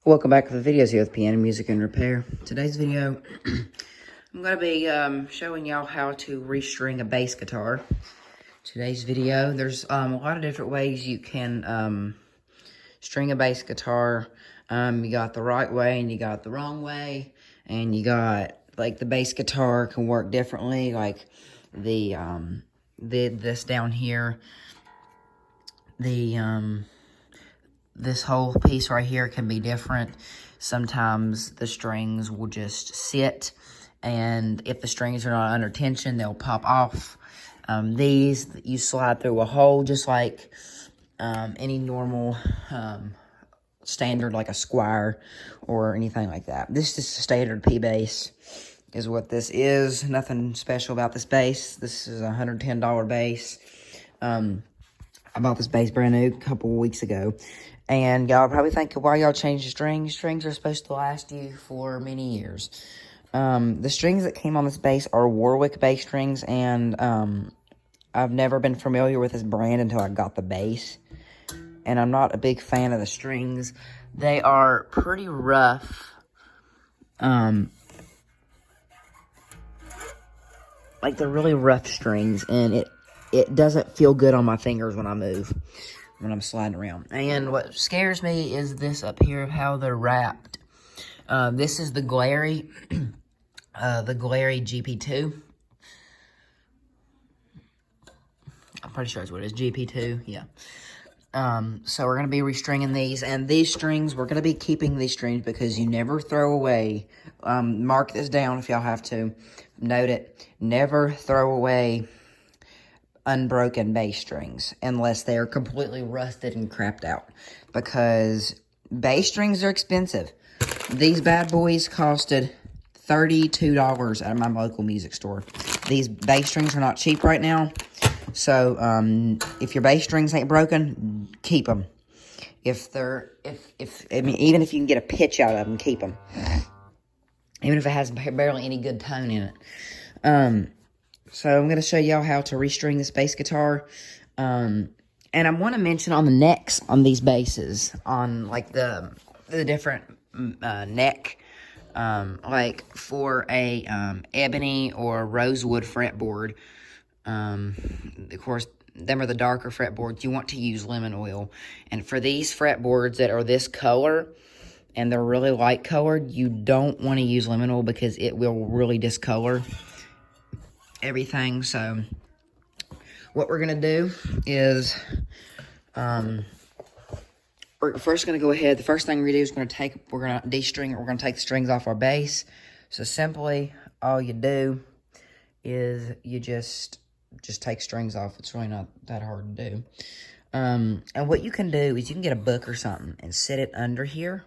Welcome back to the videos here with Piano Music and Repair. Today's video, I'm going to be showing y'all how to restring a bass guitar. Today's video, there's a lot of different ways you can string a bass guitar. You got the right way and you got the wrong way. And you got, like, the bass guitar can work differently, like this down here. This whole piece right here can be different. Sometimes the strings will just sit, and if the strings are not under tension, they'll pop off. These, you slide through a hole just like any normal standard, like a Squire or anything like that. This is a standard P bass is what this is. Nothing special about this bass. This is a $110 bass. I bought this bass brand new a couple weeks ago. And y'all probably think, why y'all change the strings? Strings are supposed to last you for many years. The strings that came on this bass are Warwick bass strings, and I've never been familiar with this brand until I got the bass. And I'm not a big fan of the strings. They are pretty rough. Like, they're really rough strings, and it doesn't feel good on my fingers when I move, when I'm sliding around. And what scares me is this up here of how they're wrapped. This is the Glary, GP2. I'm pretty sure that's what it is, GP2, yeah. So we're going to be restringing these, and these strings, we're going to be keeping these strings because you never throw away, mark this down if y'all have to, note it, never throw away unbroken bass strings unless they are completely rusted and crapped out, because bass strings are expensive. These bad boys costed $32 at my local music store. These bass strings are not cheap right now, so if your bass strings ain't broken, keep them. I mean, even if you can get a pitch out of them, keep them. Even if it has barely any good tone in it. So I'm going to show y'all how to restring this bass guitar. And I want to mention on the necks on these basses, on like the different neck, like for a ebony or rosewood fretboard, of course, them are the darker fretboards. You want to use lemon oil. And for these fretboards that are this color, and they're really light colored, you don't want to use lemon oil because it will really discolor everything. So what we're gonna do is we're first gonna go ahead. The first thing we're gonna do is we're gonna de-string it. We're gonna take the strings off our bass. So simply all you do is you just take strings off. It's really not that hard to do. And what you can do is you can get a book or something and sit it under here,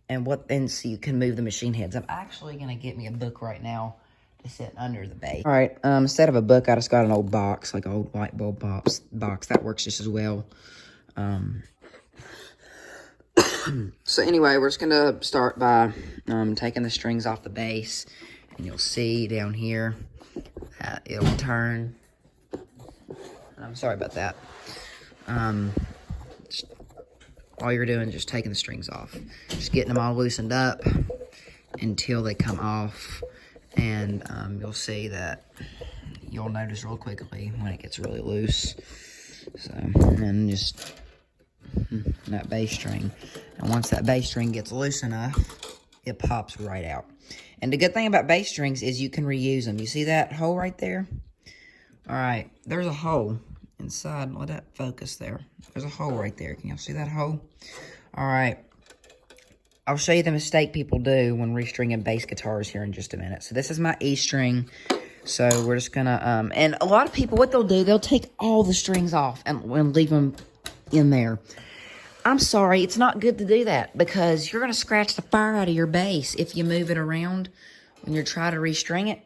and so you can move the machine heads. I'm actually gonna get me a book right now to sit under the bass. All right, instead of a book, I just got an old box, like an old light bulb box. That works just as well. So anyway, we're just gonna start by taking the strings off the bass, and you'll see down here that it'll turn. I'm sorry about that. All you're doing is just taking the strings off, just getting them all loosened up until they come off. And you'll see that you'll notice real quickly when it gets really loose. So, and then just that bass string. And once that bass string gets loose enough, it pops right out. And the good thing about bass strings is you can reuse them. You see that hole right there? All right, there's a hole inside. Let that focus there. There's a hole right there. Can y'all see that hole? All right. I'll show you the mistake people do when restringing bass guitars here in just a minute. So this is my E string. So we're just gonna, and a lot of people, what they'll do, they'll take all the strings off and leave them in there. I'm sorry, it's not good to do that, because you're gonna scratch the fire out of your bass if you move it around when you're trying to restring it.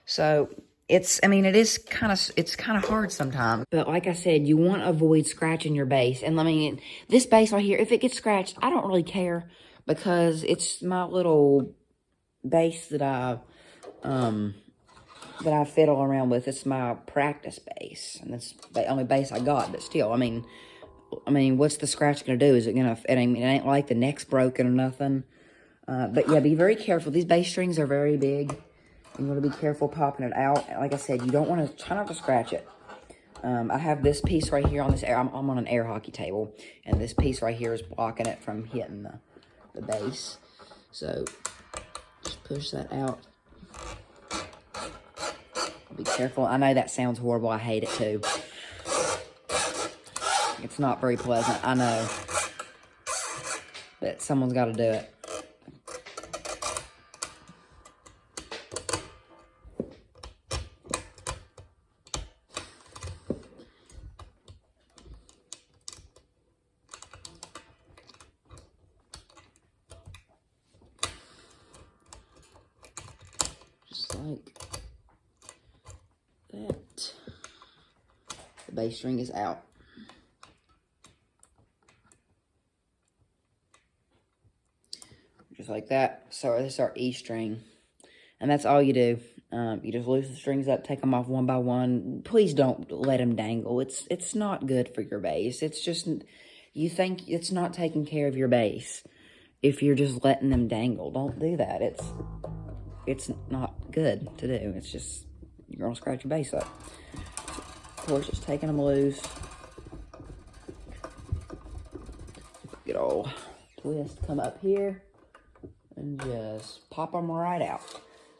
So it's kind of hard sometimes. But like I said, you want to avoid scratching your bass. And I mean, this bass right here, if it gets scratched, I don't really care, because it's my little bass that I fiddle around with. It's my practice bass, and that's the only bass I got. But still, I mean, I mean, what's the scratch going to do? Is it going to, I mean, it ain't like the neck's broken or nothing. But yeah, be very careful. These bass strings are very big. You want to be careful popping it out. Like I said, you don't want to, try not to scratch it. I have this piece right here on this I'm on an air hockey table, and this piece right here is blocking it from hitting the bass. So just push that out. Be careful. I know that sounds horrible. I hate it too. It's not very pleasant, I know. But someone's got to do it. Just like that. The bass string is out. Just like that. So this is our E string. And that's all you do. You just loosen the strings up, take them off one by one. Please don't let them dangle. It's not good for your bass. It's just, you think it's not taking care of your bass if you're just letting them dangle. Don't do that. It's not good to do. It's just, you're going to scratch your bass up. So, of course, just taking them loose. Good old twist, come up here, and just pop them right out.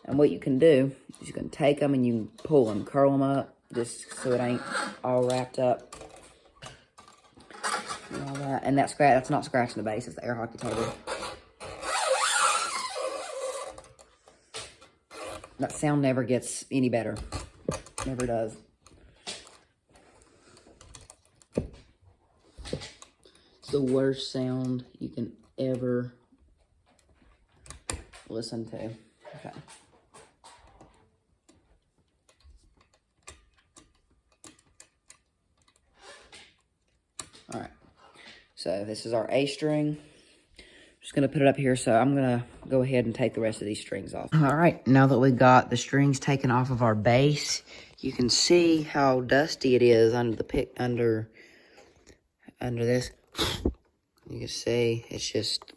And what you can do is you can take them and you can pull them, curl them up, just so it ain't all wrapped up. And all that. And that's not scratching the bass, it's the air hockey table. That sound never gets any better. Never does. It's the worst sound you can ever listen to. Okay. All right. So this is our A string. Just going to put it up here, so I'm going to go ahead and take the rest of these strings off. All right, now that we got the strings taken off of our bass, you can see how dusty it is under the under this. You can see it's just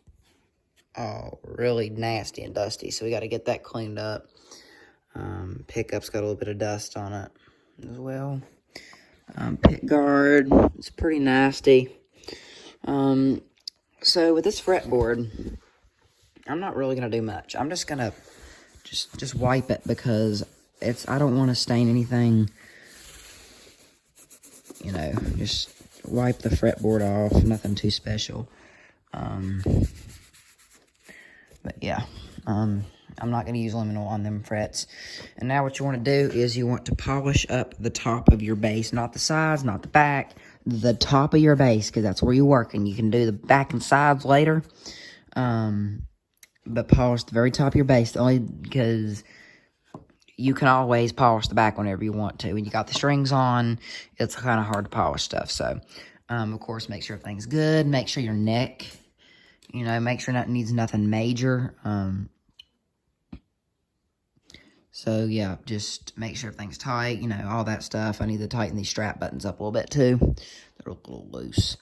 really nasty and dusty, so we got to get that cleaned up. Pickup's got a little bit of dust on it as well. Pick guard, it's pretty nasty. So with this fretboard, I'm not really going to do much. I'm just going to just wipe it because I don't want to stain anything. You know, just wipe the fretboard off, nothing too special. But yeah, I'm not going to use luminol on them frets. And now what you want to do is you want to polish up the top of your bass, not the sides, not the back, the top of your bass, because that's where you work, and you can do the back and sides later. But polish the very top of your bass, only because you can always polish the back whenever you want to. When you got the strings on, it's kind of hard to polish stuff. So, of course, make sure everything's good. Make sure your neck, you know, make sure nothing needs nothing major. So, yeah, just make sure everything's tight, you know, all that stuff. I need to tighten these strap buttons up a little bit, too. They're a little loose.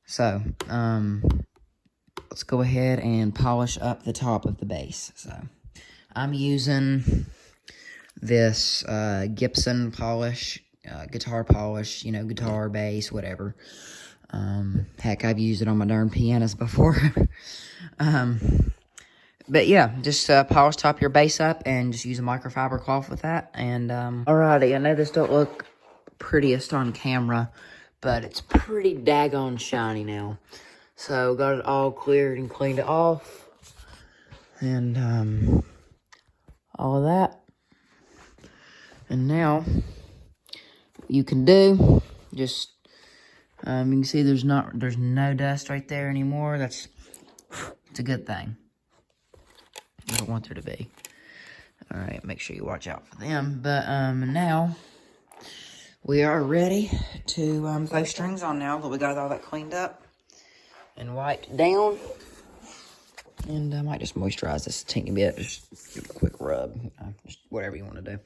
So, let's go ahead and polish up the top of the bass. So, I'm using this Gibson polish, guitar polish, you know, guitar, bass, whatever. Heck, I've used it on my darn pianos before. But yeah, just polish top your bass up and just use a microfiber cloth with that. And alrighty, I know this don't look prettiest on camera, but it's pretty daggone shiny now. So got it all cleared and cleaned it off, and all of that. And now you can do just you can see there's no dust right there anymore. It's a good thing. You don't want there to be. All right, make sure you watch out for them. But now we are ready to throw strings on now that we got all that cleaned up and wiped down. And I might just moisturize this a teeny bit. Just give it a quick rub. Just whatever you want to do.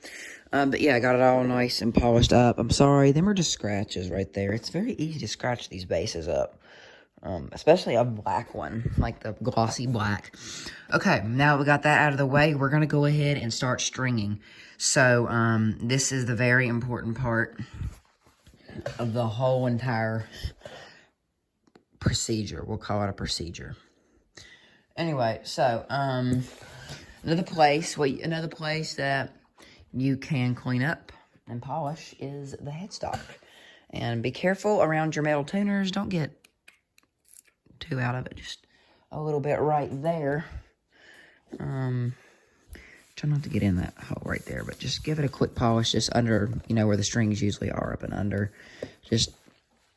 But yeah, I got it all nice and polished up. I'm sorry. Them are just scratches right there. It's very easy to scratch these bases up. Especially a black one. Like the glossy black. Okay, now we got that out of the way. We're going to go ahead and start stringing. So, this is the very important part of the whole entire procedure. We'll call it a procedure. Anyway, so, another place that you can clean up and polish is the headstock. And be careful around your metal tuners. Don't get too out of it. Just a little bit right there. Try not to get in that hole right there, but just give it a quick polish just under, where the strings usually are, up and under. Just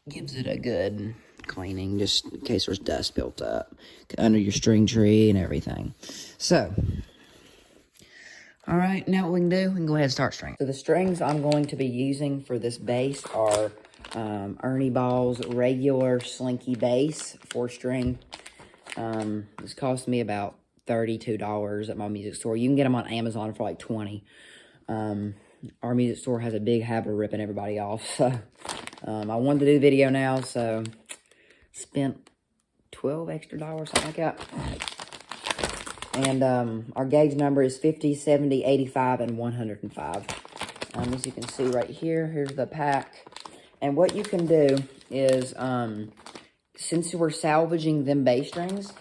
gives it a good cleaning, just in case there's dust built up under your string tree and everything. So, all right, now what we can do, we can go ahead and start stringing. So the strings I'm going to be using for this base are Ernie Ball's regular slinky base, 4-string. This cost me about $32 at my music store. You can get them on Amazon for like $20. Our music store has a big habit of ripping everybody off. So, I wanted to do the video now, so spent $12 extra, something like that. And our gauge number is 50, 70, 85, and 105. As you can see right here, here's the pack. And what you can do is, since we're salvaging them bass strings,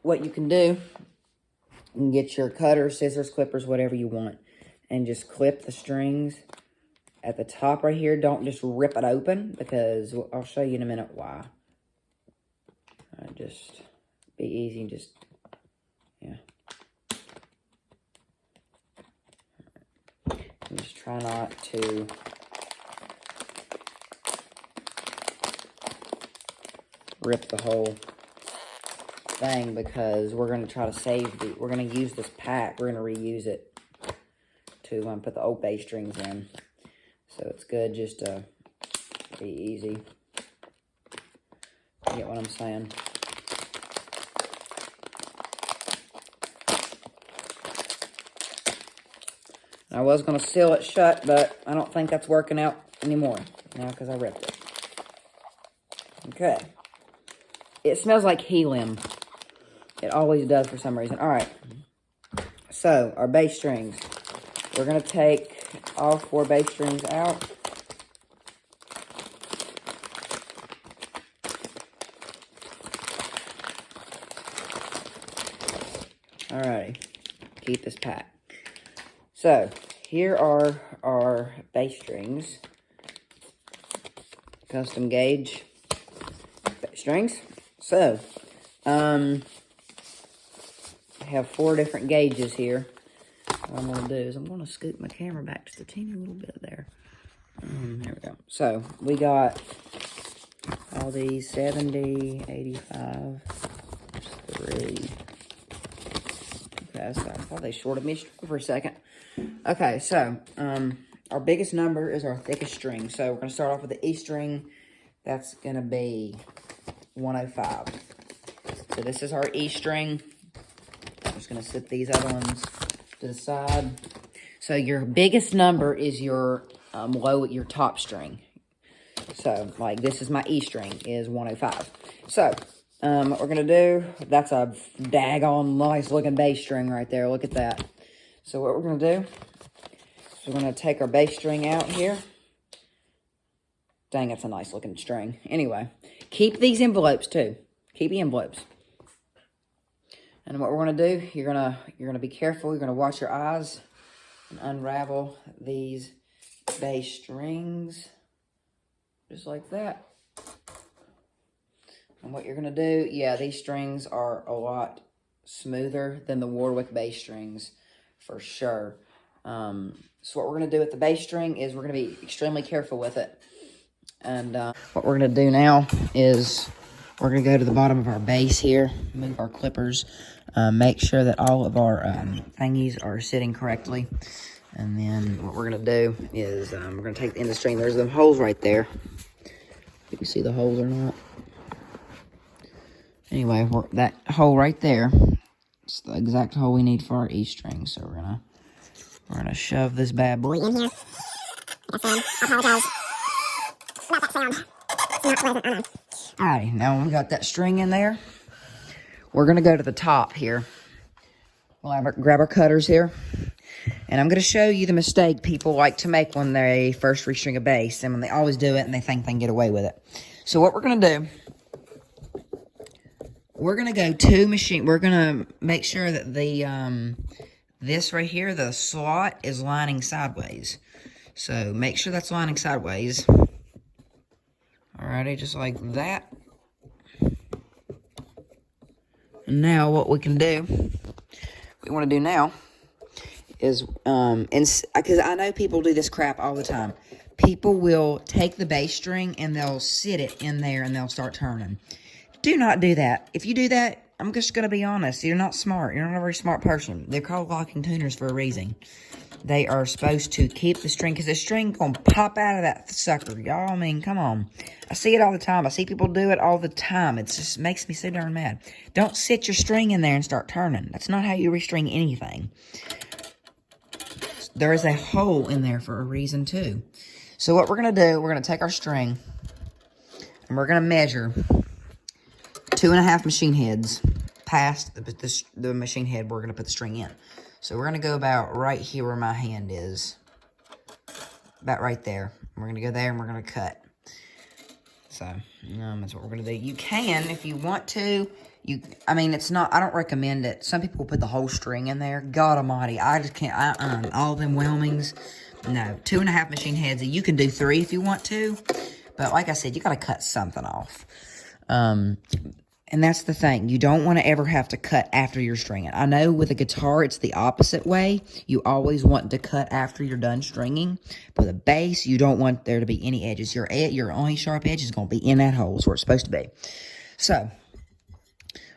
what you can do, you can get your cutter, scissors, clippers, whatever you want, and just clip the strings at the top right here. Don't just rip it open, because I'll show you in a minute why. Just be easy and just, yeah. And just try not to rip the whole thing, because we're going to try to save we're going to use this pack. We're going to reuse it to put the old bass strings in. So it's good just to be easy. You get what I'm saying? I was going to seal it shut, but I don't think that's working out anymore now because I ripped it. Okay. It smells like helium. It always does for some reason. All right. So, our bass strings. We're going to take all 4 bass strings out. Alrighty. Keep this packed. So, here are our bass strings. Custom gauge bass strings. So, I have 4 different gauges here. What I'm going to do is I'm going to scoot my camera back just a teeny little bit there. There we go. So, we got all these 70, 85, 3. Okay, so I thought they shorted me for a second. Okay, so, our biggest number is our thickest string. So, we're going to start off with the E string. That's going to be 105. So, this is our E string. I'm just going to set these other ones to the side. So, your biggest number is your your top string. So, like, this is my E string, is 105. So, what we're going to do, that's a daggone nice looking bass string right there. Look at that. So, what we're going to do is we're going to take our bass string out here. Dang, that's a nice looking string. Anyway, keep these envelopes too. Keep the envelopes. And what we're going to do, you're going to be careful. You're going to wash your eyes and unravel these bass strings. Just like that. And what you're going to do, yeah, these strings are a lot smoother than the Warwick bass strings, for sure. So what we're going to do with the bass string is we're going to be extremely careful with it. And what we're going to do now is we're going to go to the bottom of our bass here, move our clippers, make sure that all of our thingies are sitting correctly. And then what we're going to do is we're going to take the end of the string. There's the holes right there. You can see the holes or not. Anyway, that hole right there, it's the exact hole we need for our E string. So we're gonna shove this bad boy in here. I apologize about that sound. It's not pleasant, I know. Alrighty, now when we got that string in there, we're gonna go to the top here. We'll grab our cutters here. And I'm going to show you the mistake people like to make when they first restring a bass. And when they always do it and they think they can get away with it. So what we're going to do, we're going to go to machine. We're going to make sure that the this right here, the slot, is lining sideways. So make sure that's lining sideways. Alrighty, just like that. And now what we can do, what we want to do now, is, because I know people do this crap all the time. People will take the bass string and they'll sit it in there and they'll start turning. Do not do that. If you do that, I'm just going to be honest. You're not smart. You're not a very smart person. They're called locking tuners for a reason. They are supposed to keep the string, because the string going to pop out of that sucker. Y'all, I mean, come on. I see it all the time. I see people do it all the time. It just makes me so darn mad. Don't sit your string in there and start turning. That's not how you restring anything. There is a hole in there for a reason, too. So what we're going to do, we're going to take our string, and we're going to measure 2.5 machine heads past the machine head we're going to put the string in. So we're going to go about right here where my hand is. About right there. We're going to go there, and we're going to cut. So, that's what we're going to do. You can, if you want to. I mean, it's not, I don't recommend it. Some people put the whole string in there. God almighty, I just can't, all them whelmings. No, 2.5 machine heads. You can do 3 if you want to. But like I said, you got to cut something off. And that's the thing. You don't want to ever have to cut after you're stringing. I know with a guitar, it's the opposite way. You always want to cut after you're done stringing. But with a bass, you don't want there to be any edges. Your only sharp edge is going to be in that hole. That's where it's supposed to be. So,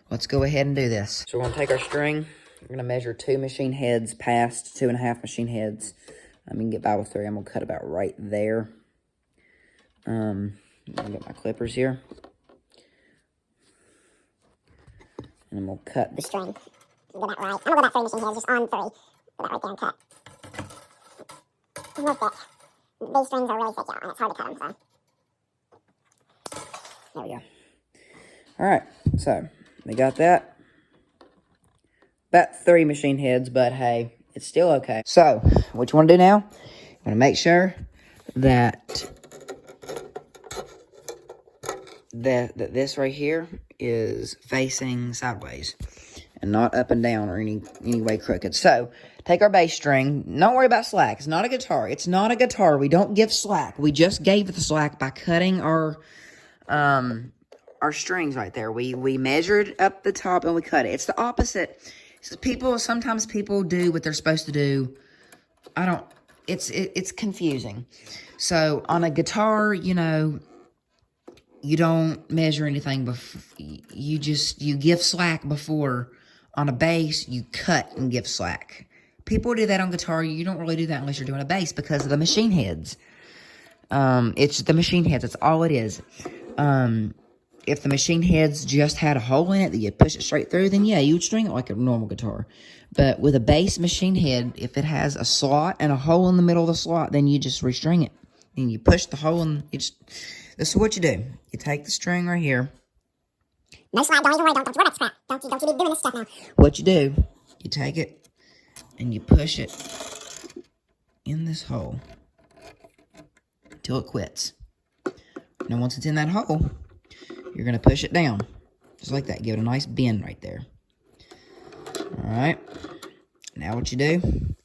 let's go ahead and do this. So we're going to take our string. We're going to measure 2 machine heads past 2.5 machine heads. I mean, get by with 3. I'm going to cut about right there. I'm going to get my clippers here. And I'm going to cut the string. Go about right. I'm going to go about 3 machine heads, just on 3. Go about right there and cut. It's real thick. These strings are really thick, y'all, and it's hard to cut them, so. There we go. Alright, so we got that. About 3 machine heads, but hey, it's still okay. So, what you want to do now? You want to make sure that this right here is facing sideways and not up and down or any way crooked. So, take our bass string. Don't worry about slack. It's not a guitar. It's not a guitar. We don't give slack. We just gave the slack by cutting our strings right there. We measured up the top and we cut it. It's the opposite. Sometimes people do what they're supposed to do. It's confusing. So on a guitar, you don't measure anything. You give slack before. On a bass, you cut and give slack. People do that on guitar. You don't really do that unless you're doing a bass because of the machine heads. It's the machine heads. That's all it is. If the machine heads just had a hole in it that you push it straight through, then yeah, you would string it like a normal guitar. But with a bass machine head, if it has a slot and a hole in the middle of the slot, then you just restring it. And you push the hole and this is what you do. You take the string right here. No slide, don't even worry, don't worry about scrap. Don't you be doing this stuff now. What you do, you take it and you push it in this hole until it quits. Now once it's in that hole, you're going to push it down. Just like that. Give it a nice bend right there. Alright. Now what you do, you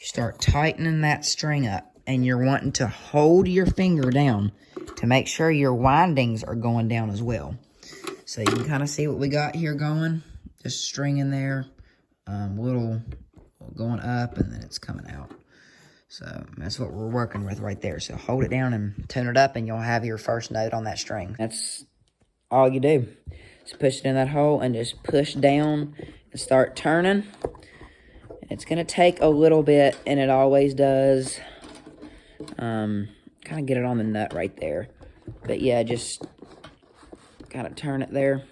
start tightening that string up. And you're wanting to hold your finger down to make sure your windings are going down as well. So you can kind of see what we got here going. Just string in there. Little going up and then it's coming out. So that's what we're working with right there. So hold it down and tune it up and you'll have your first note on that string. That's all you do. Just push it in that hole and just push down and start turning. It's going to take a little bit, and it always does. Kind of get it on the nut right there. But yeah, just kind of turn it there.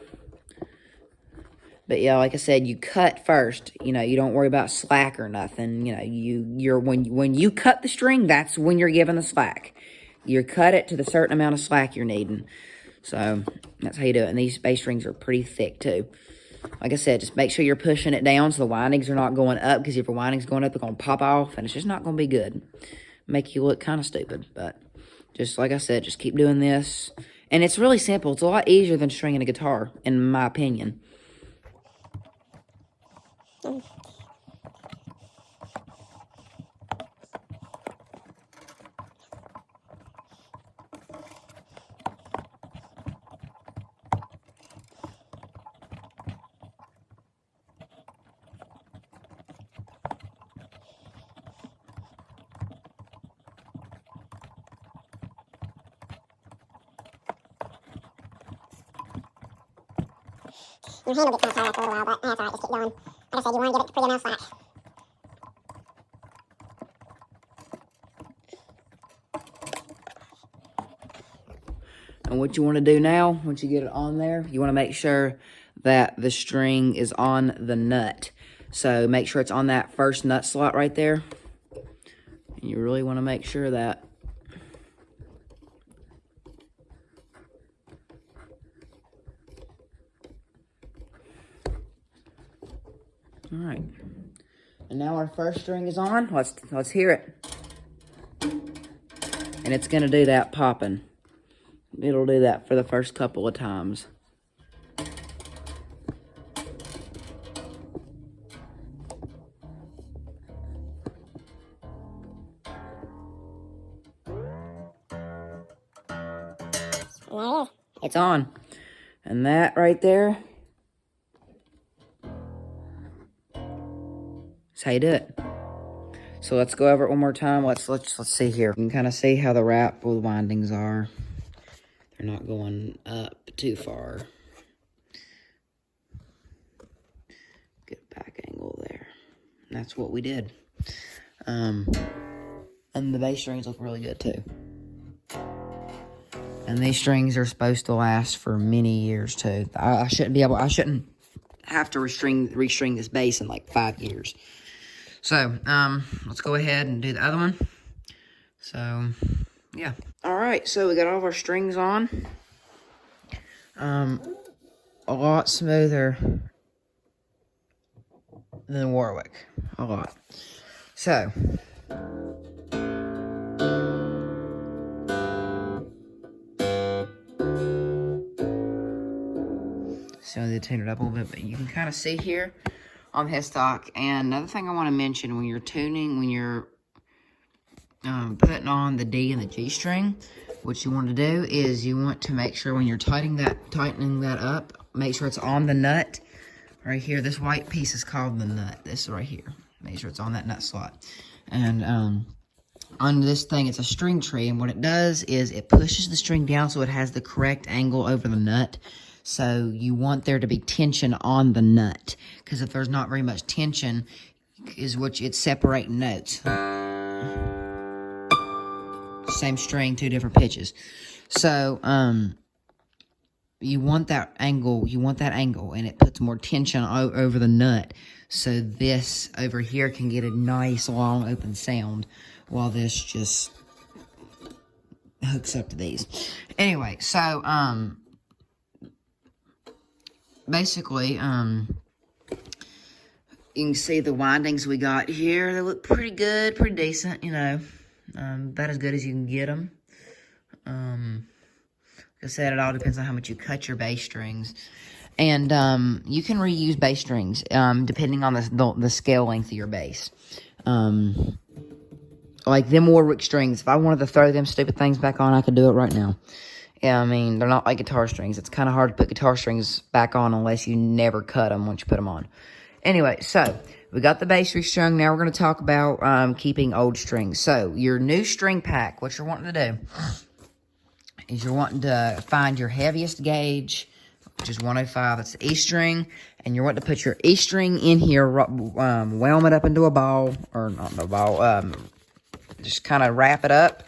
But yeah, like I said, you cut first. You know, you don't worry about slack or nothing. You know, when you cut the string, that's when you're giving the slack. You cut it to the certain amount of slack you're needing. So that's how you do it. And these bass strings are pretty thick too. Like I said, just make sure you're pushing it down so the windings are not going up, because if your windings going up, they're going to pop off, and it's just not going to be good. Make you look kind of stupid. But just like I said, just keep doing this. And it's really simple. It's a lot easier than stringing a guitar, in my opinion. Your hand will get kind of tired after a little while, but that's alright, just keep going. Like I said, you want to give it a pretty amount of slack. And what you want to do now, once you get it on there, you want to make sure that the string is on the nut. So make sure it's on that first nut slot right there. And you really want to make sure of that. All right. And now our first string is on. Let's hear it. And it's going to do that popping. It'll do that for the first couple of times. It's on. And that right there is how you do it. So let's go over it one more time. Let's see here. You can kind of see how the wrap with windings are. They're not going up too far. Good back angle there. And that's what we did. And the bass strings look really good too. And these strings are supposed to last for many years too. I shouldn't have to restring this bass in like 5 years. So, let's go ahead and do the other one. So, yeah. All right, so we got all of our strings on. A lot smoother than Warwick. A lot. So, they tune it up a little bit, but you can kind of see here on the headstock. And another thing I want to mention, when you're tuning, when you're putting on the D and the G string, what you want to do is you want to make sure when you're tightening that up, make sure it's on the nut right here. This white piece is called the nut. This right here. Make sure it's on that nut slot. And on this thing, it's a string tree, and what it does is it pushes the string down so it has the correct angle over the nut. So you want there to be tension on the nut, because if there's not very much tension, it's separating notes. Same string, two different pitches. So you want that angle, and it puts more tension over the nut. So this over here can get a nice long open sound, while this just hooks up to these. Anyway, so basically, you can see the windings we got here. They look pretty good, pretty decent, you know. About as good as you can get them. Like I said, it all depends on how much you cut your bass strings. And you can reuse bass strings depending on the scale length of your bass. Like them Warwick strings, if I wanted to throw them stupid things back on, I could do it right now. Yeah, I mean, they're not like guitar strings. It's kind of hard to put guitar strings back on unless you never cut them once you put them on. Anyway, so we got the bass restrung. Now we're going to talk about keeping old strings. So your new string pack, what you're wanting to do is you're wanting to find your heaviest gauge, which is 105. That's the E string. And you're wanting to put your E string in here, whelm it up into a ball, or not a ball, just kind of wrap it up,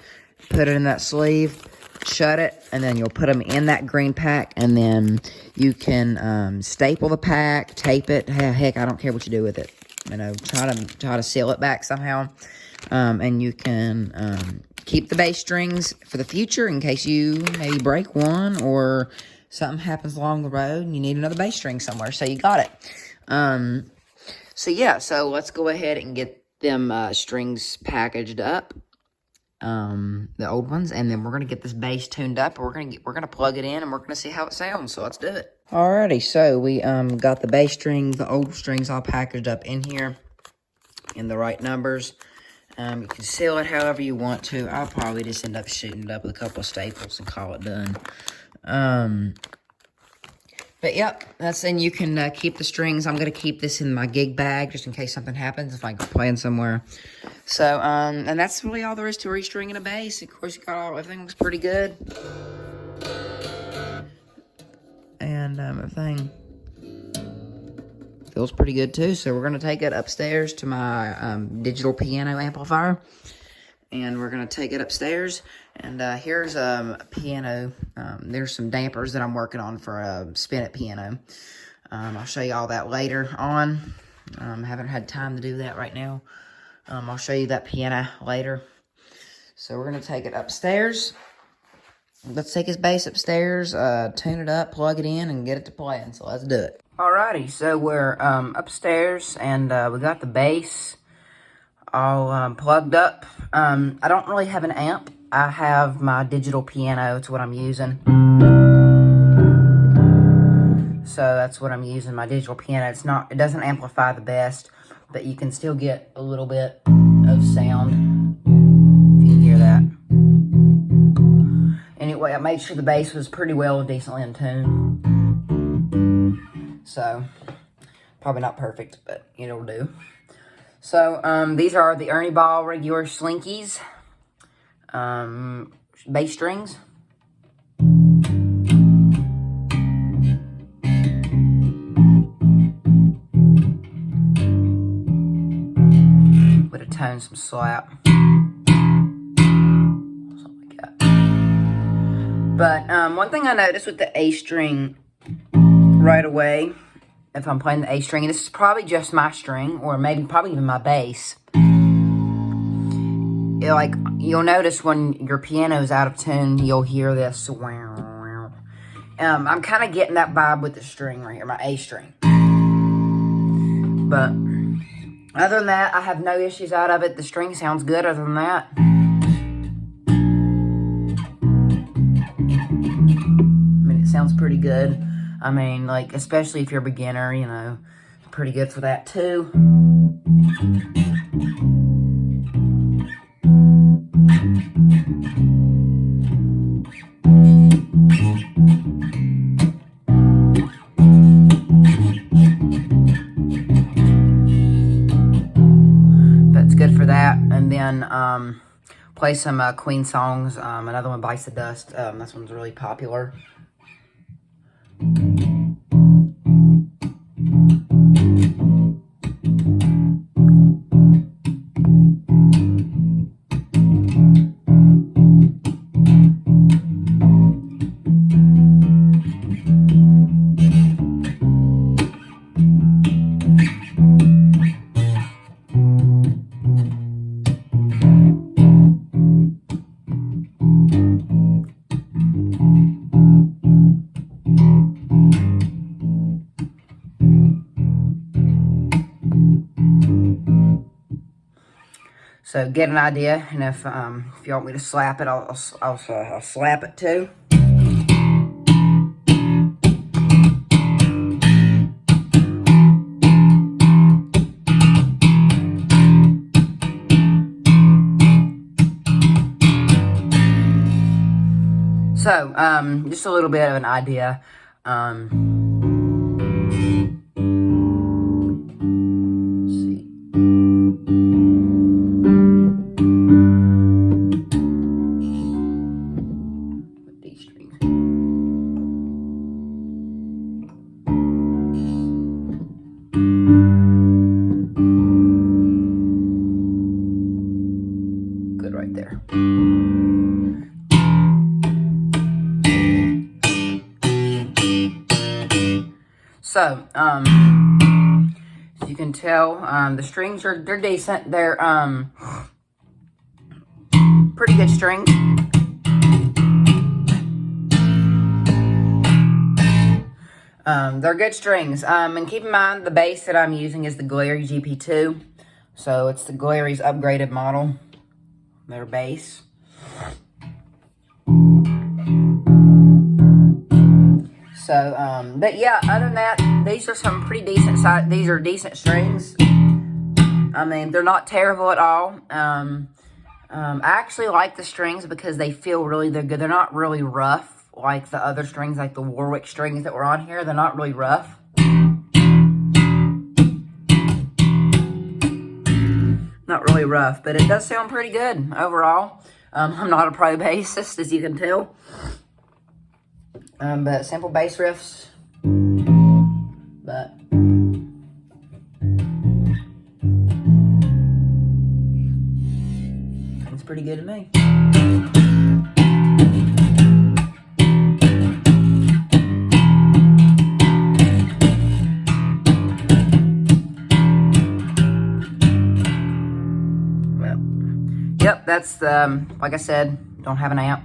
put it in that sleeve, shut it, and then you'll put them in that green pack, and then you can staple the pack, tape it. Heck, I don't care what you do with it. You know, try to seal it back somehow, and you can keep the bass strings for the future in case you maybe break one or something happens along the road and you need another bass string somewhere. So you got it. So yeah, so let's go ahead and get them strings packaged up. The old ones, and then we're gonna get this bass tuned up. We're gonna plug it in, and we're gonna see how it sounds. So let's do it. Alrighty, so we got the bass strings, the old strings all packaged up in here in the right numbers. You can seal it however you want to. I'll probably just end up shooting it up with a couple of staples and call it done. But yep, and you can keep the strings. I'm going to keep this in my gig bag just in case something happens if I'm playing somewhere. So, and that's really all there is to restringing a bass. Of course, everything looks pretty good. And everything feels pretty good too. So we're going to take it upstairs to my digital piano amplifier. And we're going to take it upstairs. And here's a piano. There's some dampers that I'm working on for a spin-it piano. I'll show you all that later on. Haven't had time to do that right now. I'll show you that piano later. So we're going to take it upstairs. Let's take his bass upstairs, tune it up, plug it in, and get it to playing. So let's do it. Alrighty, so we're upstairs, and we got the bass all plugged up. I don't really have an amp. I have my digital piano. It's what I'm using. So that's what I'm using, my digital piano. It doesn't amplify the best, but you can still get a little bit of sound, if you can hear that. Anyway, I made sure the bass was pretty well decently in tune. So, probably not perfect, but it'll do. So, these are the Ernie Ball regular Slinkies, bass strings. With a tone, some slap. Something like that. But, one thing I noticed with the A string right away, if I'm playing the A string, and this is probably just my string, or maybe probably even my bass. You'll notice when your piano's out of tune, you'll hear this. I'm kind of getting that vibe with the string right here, my A string. But other than that, I have no issues out of it. The string sounds good other than that. I mean, it sounds pretty good. I mean, like, especially if you're a beginner, you know, pretty good for that too. That's good for that. And then, play some Queen songs. Another one, Bites the Dust. This one's really popular. So get an idea, and if you want me to slap it, I'll slap it too. So just a little bit of an idea. Good right there. you can tell, the strings they're decent. They're pretty good strings. They're good strings. And keep in mind, the bass that I'm using is the Glary GP2. So it's the Glary's upgraded model. Their bass. So, but yeah, other than that, these are some pretty decent size. These are decent strings. I mean, they're not terrible at all. I actually like the strings because they're good. They're not really rough like the other strings, like the Warwick strings that were on here. They're not really rough. Not really rough, but it does sound pretty good overall. I'm not a pro bassist, as you can tell. But simple bass riffs. But it's pretty good to me. Yep, that's like I said, don't have an amp.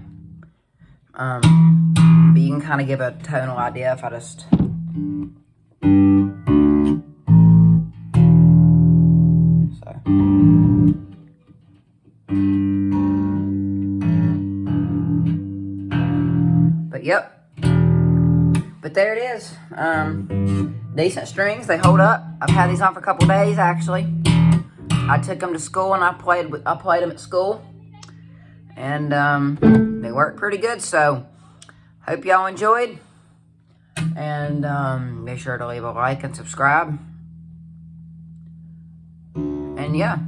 But you can kind of give a tonal idea if I just... So. But yep. But there it is. Decent strings, they hold up. I've had these on for a couple days actually. I took them to school and I played them at school. And they work pretty good, so hope y'all enjoyed. And be sure to leave a like and subscribe. And yeah.